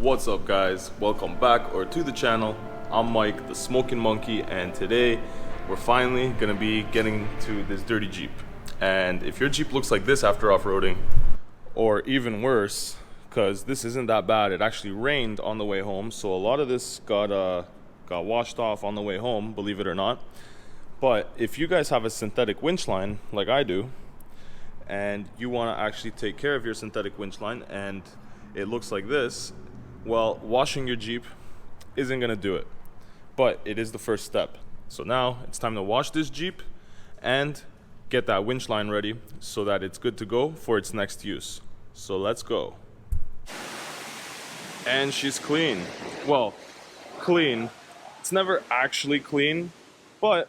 What's up guys, welcome back or to the channel. I'm Mike, the Smokin monkey, and today we're finally gonna be getting to this dirty Jeep. And if your Jeep looks like this after off-roading, or even worse, because this isn't that bad, it actually rained on the way home, so a lot of this got washed off on the way home, believe it or not. But if you guys have a synthetic winch line like I do, and you want to actually take care of your synthetic winch line and it looks like this, well, washing your Jeep isn't going to do it, but it is the first step. So now it's time to wash this Jeep and get that winch line ready so that it's good to go for its next use. So let's go. And she's clean. Well, clean. It's never actually clean, but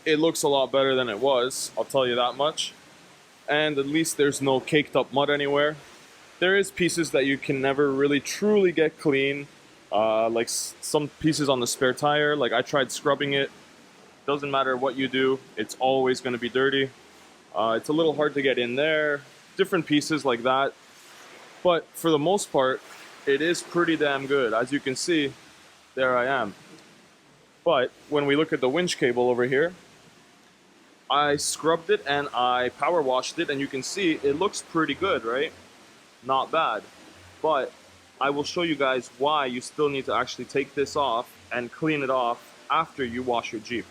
it looks a lot better than it was, I'll tell you that much. And at least there's no caked up mud anywhere. There is pieces that you can never really truly get clean, like some pieces on the spare tire. Like I tried scrubbing it. Doesn't matter what you do, it's always going to be dirty. It's a little hard to get in there. Different pieces like that. But for the most part, it is pretty damn good. As you can see, there I am. But when we look at the winch cable over here, I scrubbed it and I power washed it, and you can see it looks pretty good, right? Not bad. But I will show you guys why you still need to actually take this off and clean it off after you wash your Jeep.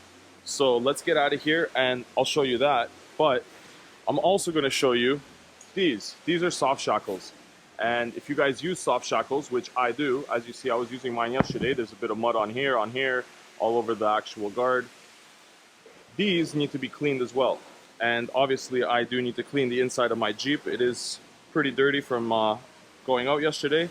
So let's get out of here and I'll show you that. But I'm also going to show you these. These are soft shackles. And if you guys use soft shackles, which I do, as you see, I was using mine yesterday. There's a bit of mud on here, all over the actual guard. These need to be cleaned as well. And obviously I do need to clean the inside of my Jeep. It is pretty dirty from going out yesterday,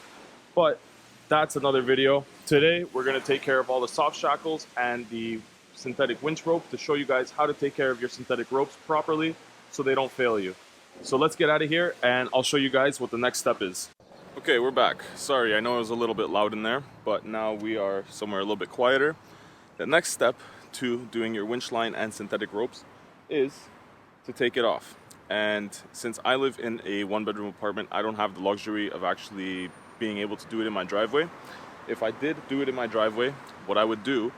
but that's another video. Today we're going to take care of all the soft shackles and the synthetic winch rope to show you guys how to take care of your synthetic ropes properly so they don't fail you. So let's get out of here and I'll show you guys what the next step is. Okay, we're back. Sorry, I know it was a little bit loud in there, but now we are somewhere a little bit quieter. The next step to doing your winch line and synthetic ropes is to take it off. And since I live in a one-bedroom apartment, I don't have the luxury of actually being able to do it in my driveway. If I did do it in my driveway, what I would do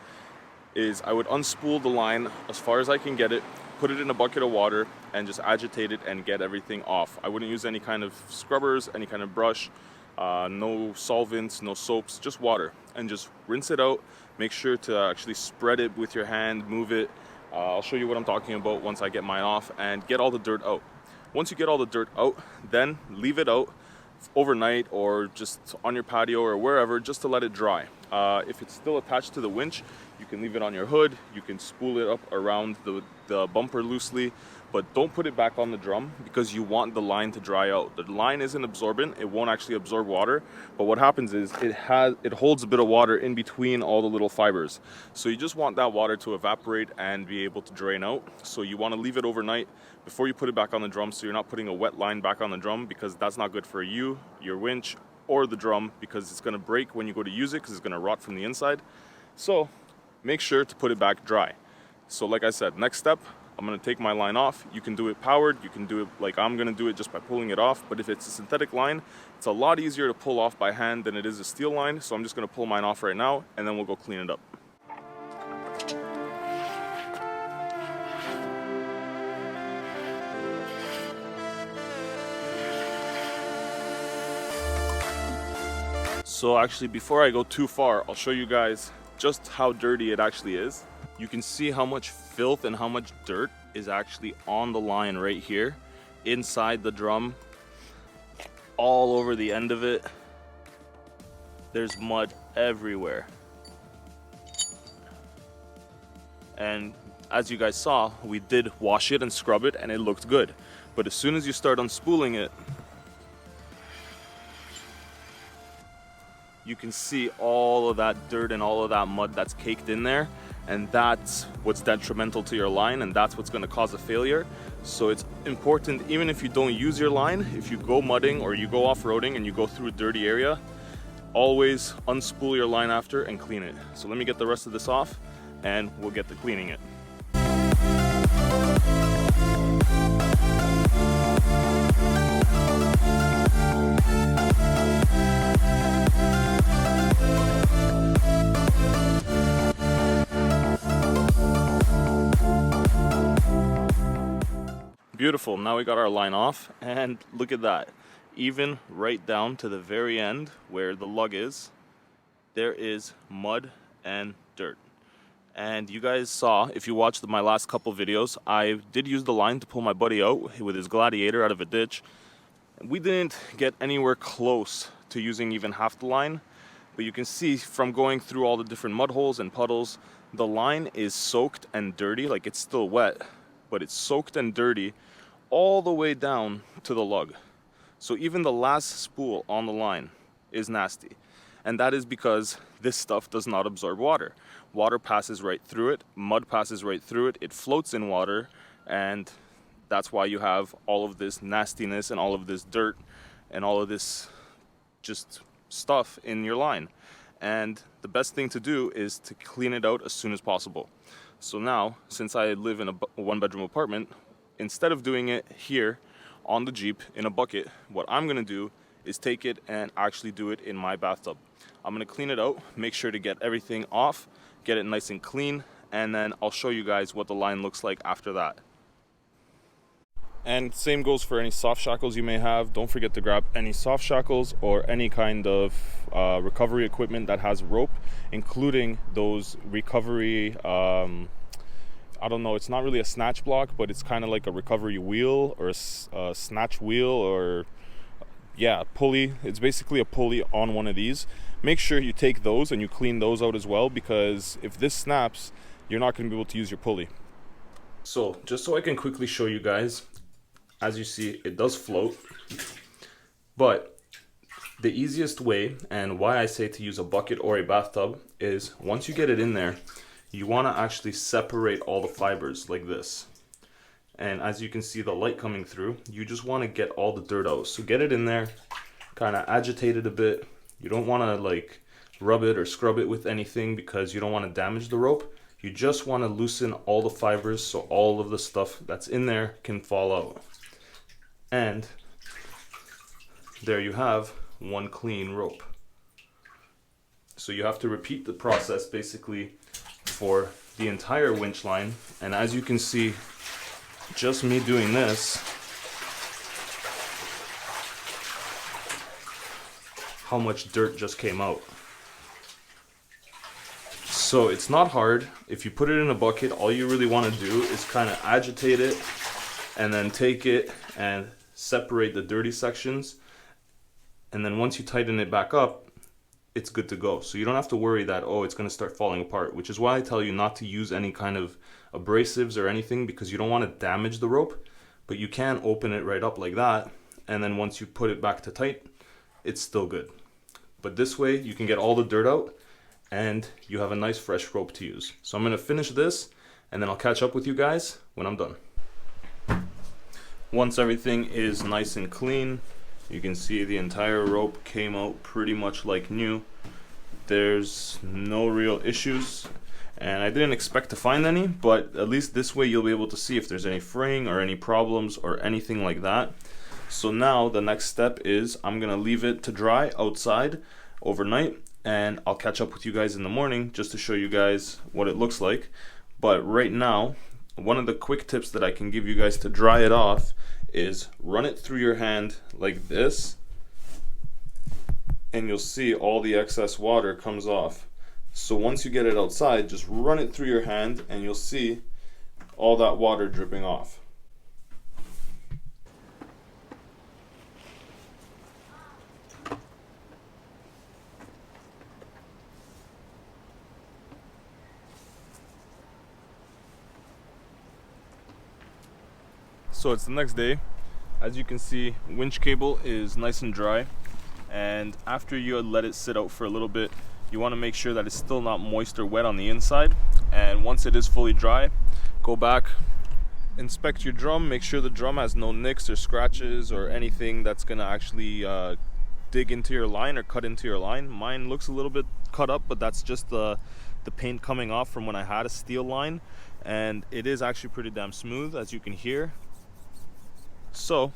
is I would unspool the line as far as I can get it, put it in a bucket of water, and just agitate it and get everything off. I wouldn't use any kind of scrubbers, any kind of brush, no solvents, no soaps, just water, and just rinse it out. Make sure to actually spread it with your hand, move it. I'll show you what I'm talking about once I get mine off, and get all the dirt out. Once you get all the dirt out, then leave it out overnight or just on your patio or wherever, just to let it dry. If it's still attached to the winch, you can leave it on your hood. You can spool it up around the bumper loosely, but don't put it back on the drum because you want the line to dry out. The line isn't absorbent, it won't actually absorb water, but what happens is it holds a bit of water in between all the little fibers. So you just want that water to evaporate and be able to drain out. So you want to leave it overnight before you put it back on the drum, so you're not putting a wet line back on the drum, because that's not good for you, your winch, or the drum, because it's going to break when you go to use it because it's going to rot from the inside. So make sure to put it back dry. So like I said, next step, I'm going to take my line off. You can do it powered, you can do it like I'm going to do it just by pulling it off, but if it's a synthetic line, it's a lot easier to pull off by hand than it is a steel line. So I'm just going to pull mine off right now and then we'll go clean it up. So actually, before I go too far, I'll show you guys just how dirty it actually is. You can see how much filth and how much dirt is actually on the line right here, inside the drum, all over the end of it. There's mud everywhere. And as you guys saw, we did wash it and scrub it and it looked good. But as soon as you start unspooling it, you can see all of that dirt and all of that mud that's caked in there, and that's what's detrimental to your line, and that's what's going to cause a failure. So it's important, even if you don't use your line, if you go mudding or you go off-roading and you go through a dirty area, always unspool your line after and clean it. So let me get the rest of this off and we'll get to cleaning it. Beautiful. Now we got our line off, and look at that. Even right down to the very end where the lug is, there is mud and dirt. And you guys saw, if you watched my last couple videos, I did use the line to pull my buddy out with his Gladiator out of a ditch. We didn't get anywhere close to using even half the line, but you can see from going through all the different mud holes and puddles, the line is soaked and dirty. Like, it's still wet, but it's soaked and dirty all the way down to the lug. So even the last spool on the line is nasty. And that is because this stuff does not absorb water. Water passes right through it, mud passes right through it, it floats in water, and that's why you have all of this nastiness and all of this dirt and all of this just stuff in your line. And the best thing to do is to clean it out as soon as possible. So now, since I live in a one-bedroom apartment, instead of doing it here on the Jeep in a bucket, what I'm gonna do is take it and actually do it in my bathtub. I'm gonna clean it out, make sure to get everything off, get it nice and clean, and then I'll show you guys what the line looks like after that. And same goes for any soft shackles you may have. Don't forget to grab any soft shackles or any kind of recovery equipment that has rope, including those recovery, I don't know, it's not really a snatch block, but it's kind of like a recovery wheel or a snatch wheel, or yeah, pulley. It's basically a pulley on one of these. Make sure you take those and you clean those out as well, because if this snaps, you're not going to be able to use your pulley. So just so I can quickly show you guys, as you see, it does float, but the easiest way, and why I say to use a bucket or a bathtub, is once you get it in there, you want to actually separate all the fibers like this. And as you can see the light coming through, you just want to get all the dirt out. So get it in there, kind of agitate it a bit. You don't want to like rub it or scrub it with anything because you don't want to damage the rope. You just want to loosen all the fibers so all of the stuff that's in there can fall out. And there you have one clean rope. So you have to repeat the process basically for the entire winch line. And as you can see, just me doing this, how much dirt just came out. So it's not hard. If you put it in a bucket, all you really want to do is kind of agitate it and then take it and separate the dirty sections. And then once you tighten it back up, it's good to go. So you don't have to worry that, oh, it's going to start falling apart, which is why I tell you not to use any kind of abrasives or anything, because you don't want to damage the rope. But you can open it right up like that, and then once you put it back to tight, it's still good. But this way you can get all the dirt out and you have a nice fresh rope to use. So I'm going to finish this and then I'll catch up with you guys when I'm done. Once everything is nice and clean, you can see the entire rope came out pretty much like new. There's no real issues, and I didn't expect to find any, but at least this way you'll be able to see if there's any fraying or any problems or anything like that. So now the next step is I'm gonna leave it to dry outside overnight, and I'll catch up with you guys in the morning just to show you guys what it looks like. But right now, one of the quick tips that I can give you guys to dry it off is run it through your hand like this, and you'll see all the excess water comes off. So once you get it outside, just run it through your hand and you'll see all that water dripping off. So it's the next day. As you can see, winch cable is nice and dry, and after you let it sit out for a little bit, you want to make sure that it's still not moist or wet on the inside. And once it is fully dry, go back, inspect your drum, make sure the drum has no nicks or scratches or anything that's gonna actually dig into your line or cut into your line. Mine looks a little bit cut up, but that's just the paint coming off from when I had a steel line, and it is actually pretty damn smooth, as you can hear. So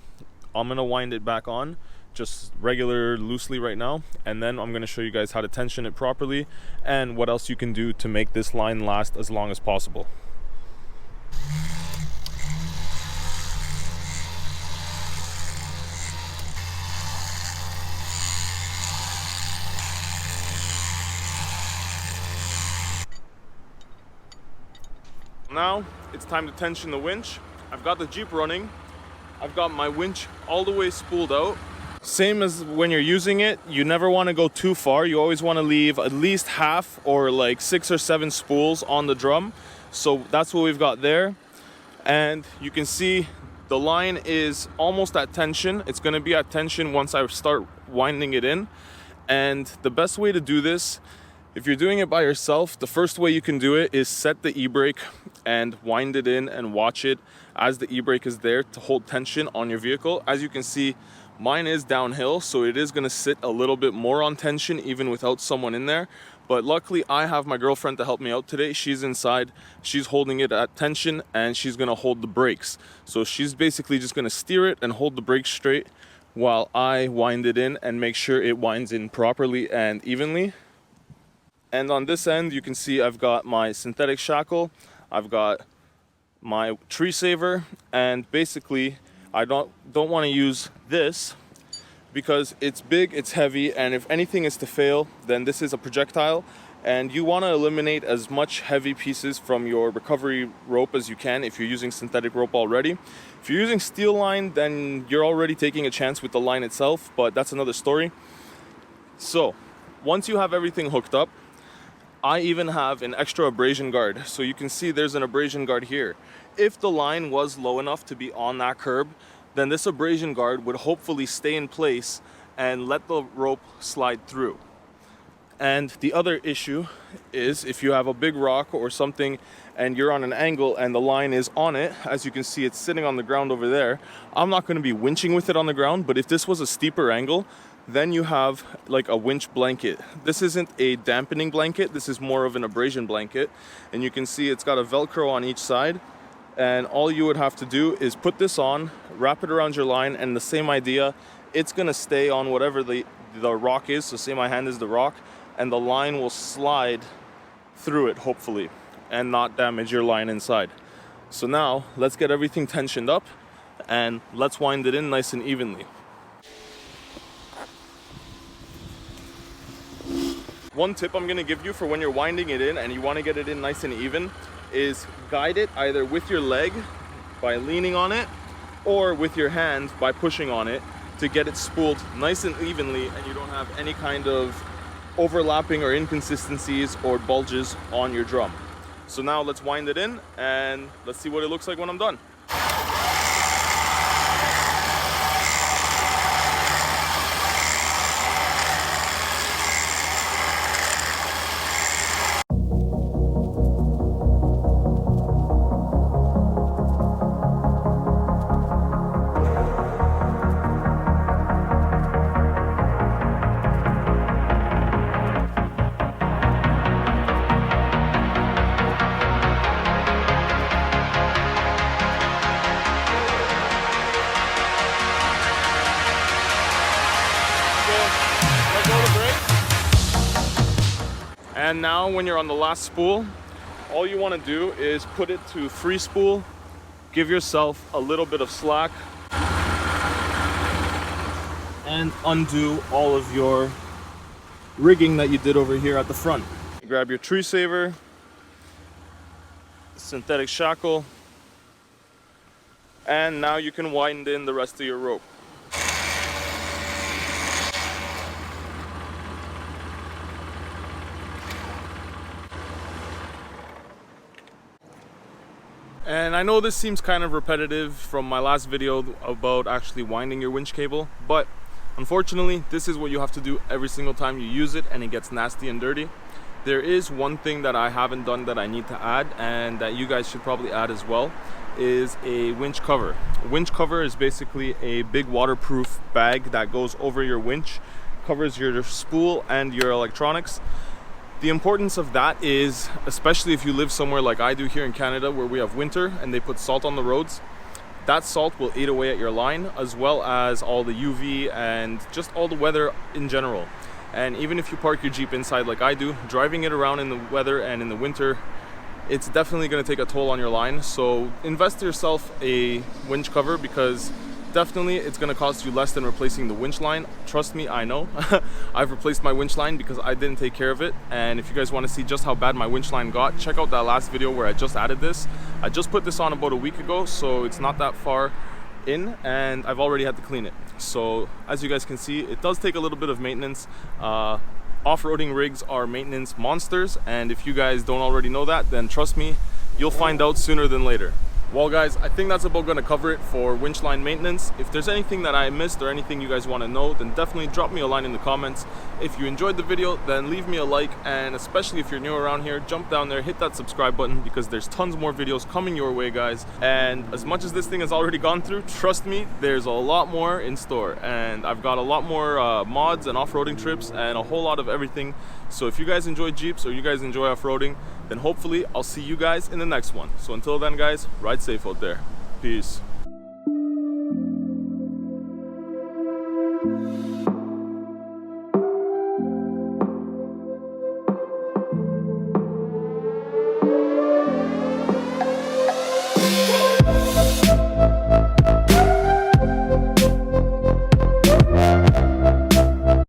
I'm gonna wind it back on just regular loosely right now, and then I'm gonna show you guys how to tension it properly and what else you can do to make this line last as long as possible. Now it's time to tension the winch. I've got the Jeep running. I've got my winch all the way spooled out. Same as when you're using it, you never want to go too far. You always want to leave at least half or like 6 or 7 spools on the drum. So that's what we've got there. And you can see the line is almost at tension. It's going to be at tension once I start winding it in. And the best way to do this, if you're doing it by yourself, the first way you can do it is set the e-brake and wind it in and watch it as the e-brake is there to hold tension on your vehicle. As you can see, mine is downhill, so it is going to sit a little bit more on tension even without someone in there. But luckily I have my girlfriend to help me out today. She's inside, she's holding it at tension, and she's going to hold the brakes. So she's basically just going to steer it and hold the brakes straight while I wind it in and make sure it winds in properly and evenly. And on this end, you can see I've got my synthetic shackle, I've got my tree saver, and basically I don't want to use this because it's big, it's heavy, and if anything is to fail, then this is a projectile, and you want to eliminate as much heavy pieces from your recovery rope as you can if you're using synthetic rope already. If you're using steel line, then you're already taking a chance with the line itself, but that's another story. So once you have everything hooked up, I even have an extra abrasion guard. So you can see there's an abrasion guard here. If the line was low enough to be on that curb, then this abrasion guard would hopefully stay in place and let the rope slide through. And the other issue is if you have a big rock or something and you're on an angle and the line is on it, as you can see it's sitting on the ground over there, I'm not going to be winching with it on the ground, but if this was a steeper angle, then you have like a winch blanket. This isn't a dampening blanket, this is more of an abrasion blanket, and you can see it's got a Velcro on each side, and all you would have to do is put this on, wrap it around your line, and the same idea, it's gonna stay on whatever the rock is. So say my hand is the rock, and the line will slide through it hopefully and not damage your line inside. So now let's get everything tensioned up and let's wind it in nice and evenly. One tip I'm going to give you for when you're winding it in and you want to get it in nice and even is guide it either with your leg by leaning on it or with your hand by pushing on it to get it spooled nice and evenly, and you don't have any kind of overlapping or inconsistencies or bulges on your drum. So now let's wind it in and let's see what it looks like when I'm done. And now when you're on the last spool, all you want to do is put it to free spool, give yourself a little bit of slack, and undo all of your rigging that you did over here at the front. Grab your tree saver, synthetic shackle, and now you can wind in the rest of your rope. And I know this seems kind of repetitive from my last video about actually winding your winch cable, but unfortunately this is what you have to do every single time you use it and it gets nasty and dirty. There is one thing that I haven't done that I need to add, and that you guys should probably add as well, is a winch cover. A winch cover is basically a big waterproof bag that goes over your winch, covers your spool and your electronics. The importance of that is, especially if you live somewhere like I do here in Canada where we have winter and they put salt on the roads, that salt will eat away at your line, as well as all the UV and just all the weather in general. And even if you park your Jeep inside like I do, driving it around in the weather and in the winter, it's definitely going to take a toll on your line. So invest yourself a winch cover, because definitely it's going to cost you less than replacing the winch line. Trust me, I know. I've replaced my winch line because I didn't take care of it. And if you guys want to see just how bad my winch line got, check out that last video where I just added this. I just put this on about a week ago, so it's not that far in, and I've already had to clean it. So as you guys can see, it does take a little bit of maintenance. Off-roading rigs are maintenance monsters, and if you guys don't already know that, then trust me, you'll find out sooner than later. Well guys, I think that's about going to cover it for winch line maintenance. If there's anything that I missed or anything you guys want to know, then definitely drop me a line in the comments. If you enjoyed the video, then leave me a like, and especially if you're new around here, jump down there, hit that subscribe button, because there's tons more videos coming your way, guys. And as much as this thing has already gone through, trust me, there's a lot more in store, and I've got a lot more mods and off-roading trips and a whole lot of everything. So if you guys enjoy Jeeps or you guys enjoy off-roading, then hopefully I'll see you guys in the next one. So until then guys, ride safe out there. Peace.